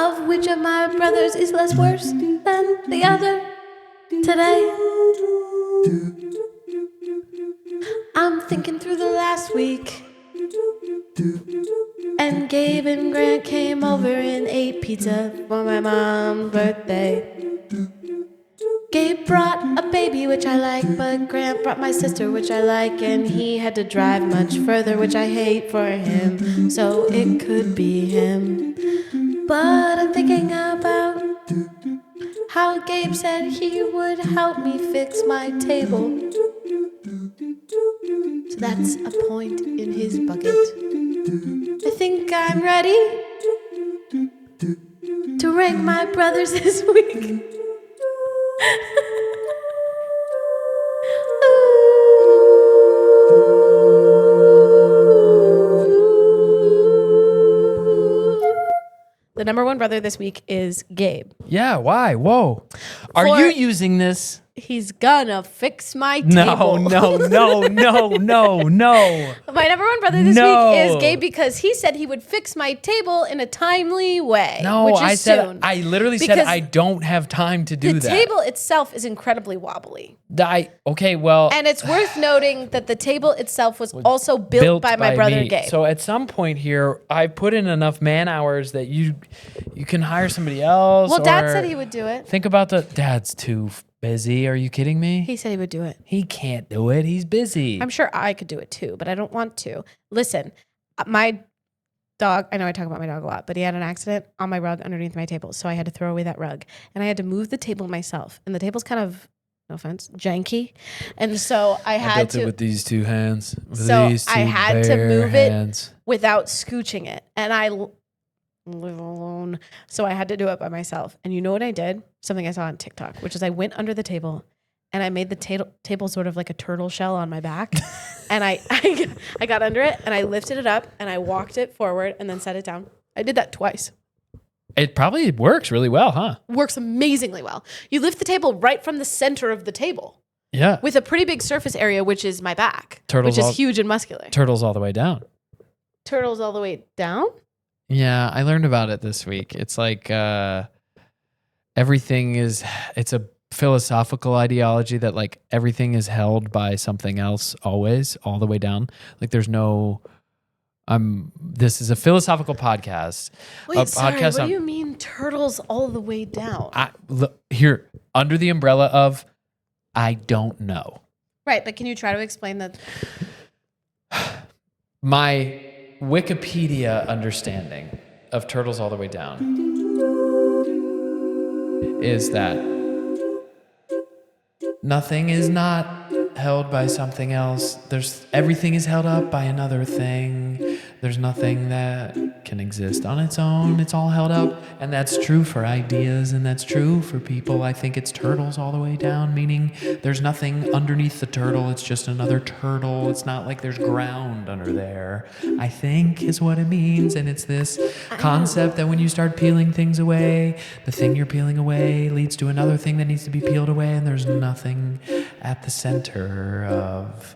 of which of my brothers is less worse than the other today. I'm thinking through the last week, and Gabe and Grant came over and ate pizza for my mom's birthday. Gabe brought a baby, which I like, but Grant brought my sister, which I like, and he had to drive much further, which I hate for him, so it could be him. But I'm thinking about how Gabe said he would help me fix my table. So that's a point in his bucket. I think I'm ready to rank my brothers this week. The number one brother this week is Gabe. Yeah, why? Whoa. Are you using this? he's gonna fix my No, table. no. My number one brother this No. week is Gabe because he said he would fix my table in a timely way. No, which is I said soon. I literally said Because I don't have time to do the that. table itself is incredibly wobbly. Okay, well, And it's worth noting that the table itself was also built by my brother me. Gabe. So at some point here, I put in enough man hours that you can hire somebody else. Well, Dad or said he would do it. Think about Dad's too busy. Are you kidding me? He said he would do it. He can't do it. He's busy. I'm sure I could do it too, but I don't want to. Listen, my dog, I know I talk about my dog a lot, but he had an accident on my rug underneath my table. So I had to throw away that rug and I had to move the table myself. And the table's kind of, no offense, janky. And so I had built to, it with these two hands. With So these I two had to bare move it hands. without scooching it. And I live alone. So I had to do it by myself. And you know what I did? Something I saw on TikTok, which is I went under the table and I made the table sort of like a turtle shell on my back. And I got under it and I lifted it up and I walked it forward and then set it down. I did that twice. It probably works really well, huh? Works amazingly well. You lift the table right from the center of the table Yeah. with a pretty big surface area, which is my back, Turtles which all- is huge and muscular. Turtles all the way down. Turtles all the way down? Yeah, I learned about it this week. It's like everything is, it's a philosophical ideology that like everything is held by something else always, all the way down. Like there's no, this is a philosophical podcast. Wait, sorry, what do you mean turtles all the way down? Look, here, under the umbrella of, I don't know. Right, but can you try to explain that? My Wikipedia understanding of turtles all the way down is that nothing is not held by something else. Everything is held up by another thing. There's nothing that can exist on its own. It's all held up. And that's true for ideas and that's true for people. I think it's turtles all the way down, meaning there's nothing underneath the turtle. It's just another turtle. It's not like there's ground under there, I think is what it means. And it's this concept that when you start peeling things away, the thing you're peeling away leads to another thing that needs to be peeled away. And there's nothing at the center of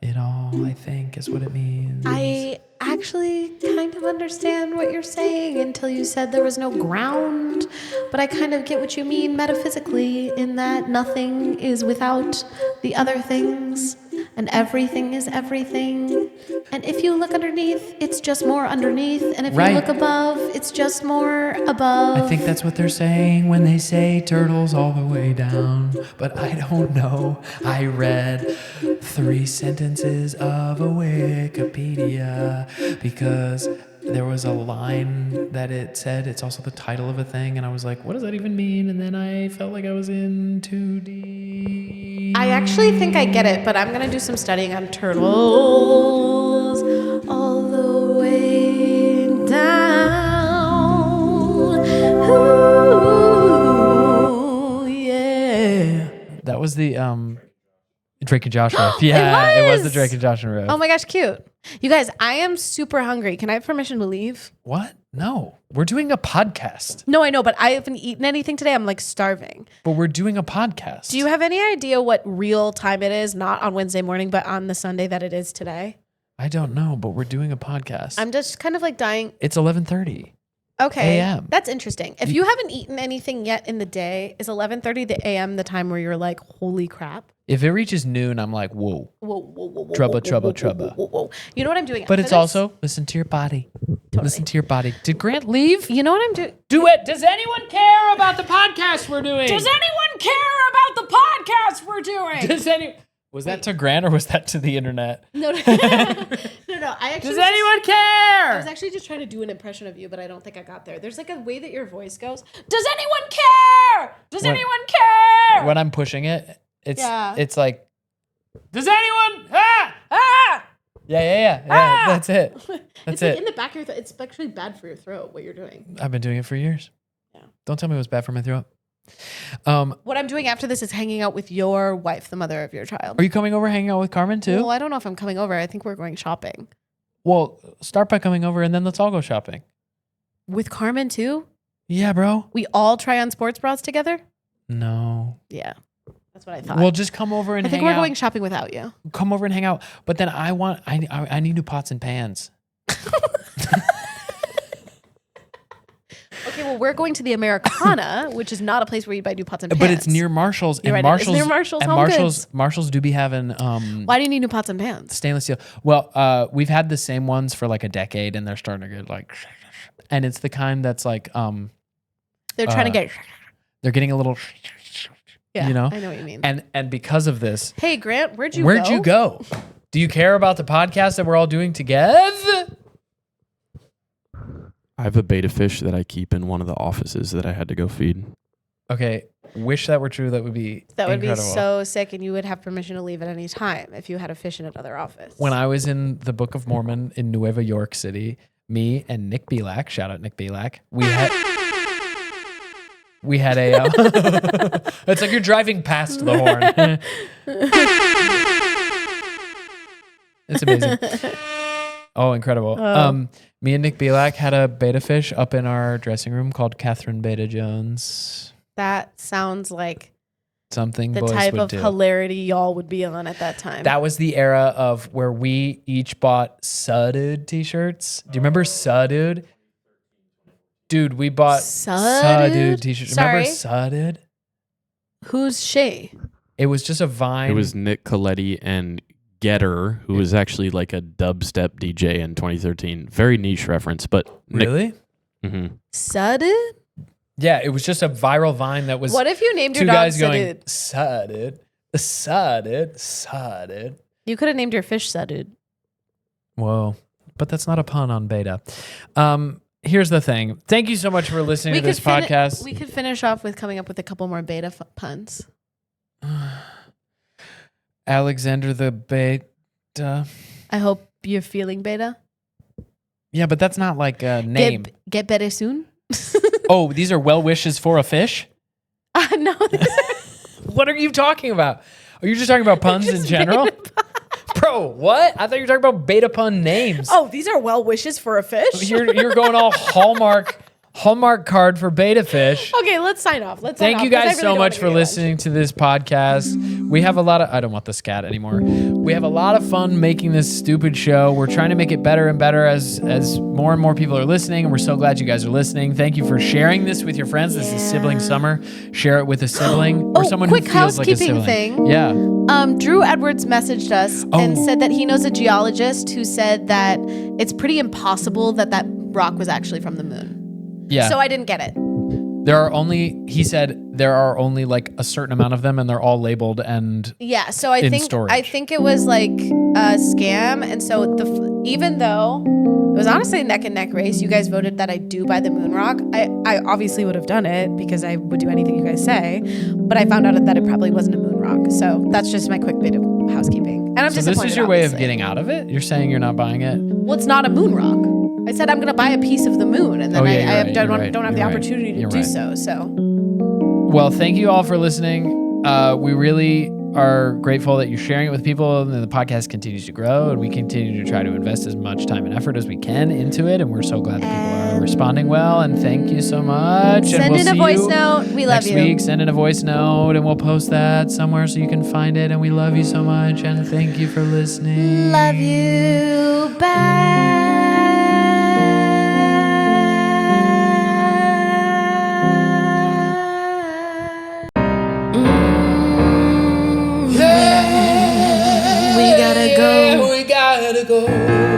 it all, I think is what it means. I actually kind of understand what you're saying until you said there was no ground, but I kind of get what you mean metaphysically in that nothing is without the other things and everything is everything. And if you look underneath, it's just more underneath. And if Right. you look above, it's just more above. I think that's what they're saying when they say turtles all the way down. But I don't know. I read 3 sentences of a Wikipedia because there was a line that it said it's also the title of a thing. And I was like, what does that even mean? And then I felt like I was in too deep. I actually think I get it, but I'm going to do some studying on turtles all the way down. Ooh, yeah. That was the Drake and Josh riff. Yeah, it was the Drake and Josh riff. Oh my gosh, cute. You guys, I am super hungry. Can I have permission to leave? What? No. We're doing a podcast. No, I know, but I haven't eaten anything today. I'm like starving. But we're doing a podcast. Do you have any idea what real time it is? Not on Wednesday morning, but on the Sunday that it is today? I don't know, but we're doing a podcast. I'm just kind of like dying. It's 11:30. Okay. AM. That's interesting. If you haven't eaten anything yet in the day, is 11:30 the AM the time where you're like, holy crap? If it reaches noon, I'm like, whoa. Whoa. Trouble, whoa, trouble, whoa, trouble. Whoa. You know what I'm doing? But after it's this? also listen to your body. Listen to your body. Did Grant leave? You know what I'm doing? Do it. Does anyone care about the podcast we're doing? Does anyone care about the podcast we're doing? Does any? Was that to Grant or was that to the internet? No. No. I actually Does anyone care? I was actually just trying to do an impression of you, but I don't think I got there. There's like a way that your voice goes. Does anyone care? Does When- anyone care? When I'm pushing it, it's Yeah. it's like, does anyone? Yeah. That's it. That's it's it. like in the back of your throat. It's actually bad for your throat, what you're doing. I've been doing it for years. Yeah. Don't tell me it was bad for my throat. What I'm doing after this is hanging out with your wife, the mother of your child. Are you coming over hanging out with Carmen too? Well, I don't know if I'm coming over. I think we're going shopping. Well, start by coming over and then let's all go shopping. With Carmen too? Yeah, bro. We all try on sports bras together? No. Yeah. That's what I thought. Well, just come over and I think hang we're out. going shopping without you. Come over and hang out. But then I need new pots and pans. Okay, well, we're going to the Americana, which is not a place where you buy new pots and pans. But it's near Marshall's. You're And right, it's Marshall's, near Marshall's and Home Goods. Marshall's do be having Why do you need new pots and pans? stainless steel. Well, we've had the same ones for like a decade, and they're starting to get like, and it's the kind that's like They're trying to get. they're getting a little, Yeah, you know. I know what you mean. And because of this, Hey, Grant, where'd you go? Do you care about the podcast that we're all doing together? I have a beta fish that I keep in one of the offices that I had to go feed. Okay, wish that were true. That would be incredible. be so sick, and you would have permission to leave at any time if you had a fish in another office. When I was in the Book of Mormon in Nueva York City, me and Nick Belak, shout out Nick Belak, we had a. It's like you're driving past the horn. It's amazing. Oh, incredible. Me and Nick Belak had a beta fish up in our dressing room called Catherine Beta Jones. That sounds like Something the boys type would of do. hilarity y'all would be on at that time. That was the era of where we each bought Sudded t-shirts. Do you remember Sudded? Dude, we bought Sudded t-shirts. Remember Sudded? Who's she? It was just a Vine. It was Nick Coletti and Getter, who was actually like a dubstep DJ in 2013. Very niche reference, but Really? Mm-hmm. Sudded? Yeah, it was just a viral Vine that was What if you named your two dog guys going, Sudded? Sudded. You could have named your fish Sudded. Whoa. But that's not a pun on beta. Here's the thing. Thank you so much for listening to this podcast. We could finish off with coming up with a couple more beta puns. Alexander the Beta. I hope you're feeling beta. Yeah, but that's not like a name. Get better soon. Oh, these are well wishes for a fish? No. What are you talking about? Are you just talking about puns in general? Bro, what? I thought you were talking about beta pun names. Oh, these are well wishes for a fish. You're going all Hallmark card for beta fish. Okay, let's sign off. Thank you guys so much for listening to this podcast. We have a lot of, I don't want the scat anymore. We have a lot of fun making this stupid show. We're trying to make it better and better as more and more people are listening. And we're so glad you guys are listening. Thank you for sharing this with your friends. This is Sibling Summer. Share it with a sibling or someone who quick feels like a housekeeping sibling. thing. Yeah. Drew Edwards messaged us and said that he knows a geologist who said that it's pretty impossible that rock was actually from the moon. Yeah. So I didn't get it. He said there are only like a certain amount of them and they're all labeled and Yeah, so I think it was like a scam, and so even though it was honestly a neck and neck race, you guys voted that I do buy the moon rock. I obviously would have done it because I would do anything you guys say, but I found out that it probably wasn't a moon rock. So that's just my quick bit of housekeeping. And I'm so disappointed. this is your way of obviously. getting out of it? You're saying you're not buying it? Well, it's not a moon rock. I said I'm going to buy a piece of the moon, and then I don't have the opportunity to do so. So, well, thank you all for listening. We really are grateful that you're sharing it with people, and the podcast continues to grow, and we continue to try to invest as much time and effort as we can into it, and we're so glad that people are responding well, and thank you so much. Send in a voice note. We love you. Next week, send in a voice note, and we'll post that somewhere so you can find it, and we love you so much, and thank you for listening. Love you. Bye. We gotta go.